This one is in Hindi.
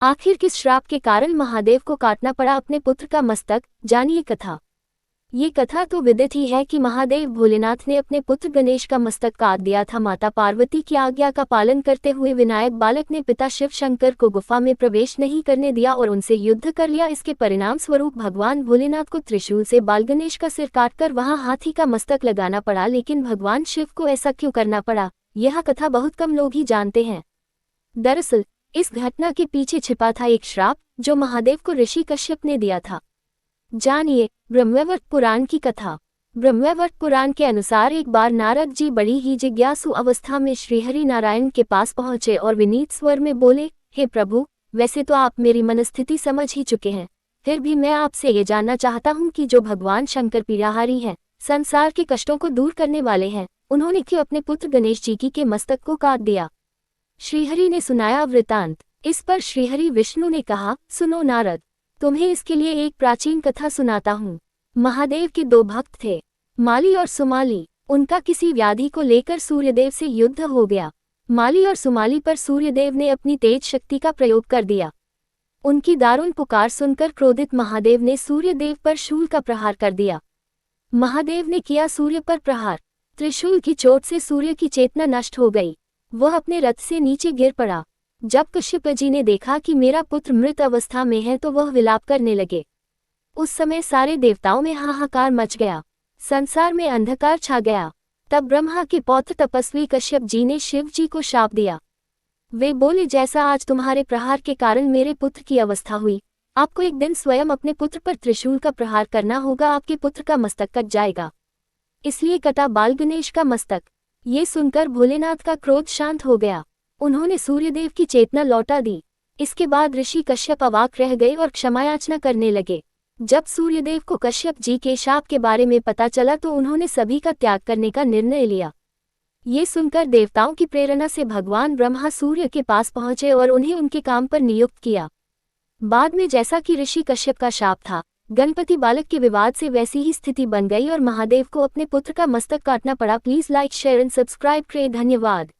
आखिर किस श्राप के कारण महादेव को काटना पड़ा अपने पुत्र का मस्तक, जानिए कथा। ये कथा तो विदित ही है कि महादेव भोलेनाथ ने अपने पुत्र गणेश का मस्तक काट दिया था। माता पार्वती की आज्ञा का पालन करते हुए विनायक बालक ने पिता शिव शंकर को गुफा में प्रवेश नहीं करने दिया और उनसे युद्ध कर लिया। इसके परिणाम स्वरूप भगवान भोलेनाथ को त्रिशूल से बाल गणेश का सिर काटकर वहां हाथी का मस्तक लगाना पड़ा। लेकिन भगवान शिव को ऐसा क्यों करना पड़ा, यह कथा बहुत कम लोग ही जानते हैं। दरअसल इस घटना के पीछे छिपा था एक श्राप जो महादेव को ऋषि कश्यप ने दिया था। जानिए ब्रह्मवैवर्त पुराण की कथा। ब्रह्मवैवर्त पुराण के अनुसार एक बार नारद जी बड़ी ही जिज्ञासु अवस्था में श्रीहरि नारायण के पास पहुंचे और विनीत स्वर में बोले, हे प्रभु, वैसे तो आप मेरी मनस्थिति समझ ही चुके हैं, फिर भी मैं आपसे ये जानना चाहता हूं कि जो भगवान शंकर पीड़ाहारी हैं, संसार के कष्टों को दूर करने वाले हैं, उन्होंने क्यों अपने पुत्र गणेश जी की के मस्तक को काट दिया। श्रीहरि ने सुनाया वृतांत। इस पर श्रीहरि विष्णु ने कहा, सुनो नारद, तुम्हें इसके लिए एक प्राचीन कथा सुनाता हूँ। महादेव के दो भक्त थे, माली और सुमाली। उनका किसी व्याधि को लेकर सूर्यदेव से युद्ध हो गया। माली और सुमाली पर सूर्यदेव ने अपनी तेज शक्ति का प्रयोग कर दिया। उनकी दारुण पुकार सुनकर क्रोधित महादेव ने सूर्यदेव पर शूल का प्रहार कर दिया। महादेव ने किया सूर्य पर प्रहार। त्रिशूल की चोट से सूर्य की चेतना नष्ट हो गई। वह अपने रथ से नीचे गिर पड़ा। जब कश्यप जी ने देखा कि मेरा पुत्र मृत अवस्था में है तो वह विलाप करने लगे। उस समय सारे देवताओं में हाहाकार मच गया, संसार में अंधकार छा गया। तब ब्रह्मा के पौत्र तपस्वी कश्यप जी ने शिव जी को शाप दिया। वे बोले, जैसा आज तुम्हारे प्रहार के कारण मेरे पुत्र की अवस्था हुई, आपको एक दिन स्वयं अपने पुत्र पर त्रिशूल का प्रहार करना होगा, आपके पुत्र का मस्तक कट जाएगा। इसलिए कटा बाल गणेश का मस्तक। ये सुनकर भोलेनाथ का क्रोध शांत हो गया। उन्होंने सूर्यदेव की चेतना लौटा दी। इसके बाद ऋषि कश्यप अवाक रह गए और क्षमायाचना करने लगे। जब सूर्यदेव को कश्यप जी के शाप के बारे में पता चला तो उन्होंने सभी का त्याग करने का निर्णय लिया। ये सुनकर देवताओं की प्रेरणा से भगवान ब्रह्मा सूर्य के पास पहुंचे और उन्हें उनके काम पर नियुक्त किया। बाद में जैसा कि ऋषि कश्यप का शाप था, गणपति बालक के विवाद से वैसी ही स्थिति बन गई और महादेव को अपने पुत्र का मस्तक काटना पड़ा। Please like, share and subscribe करें। धन्यवाद।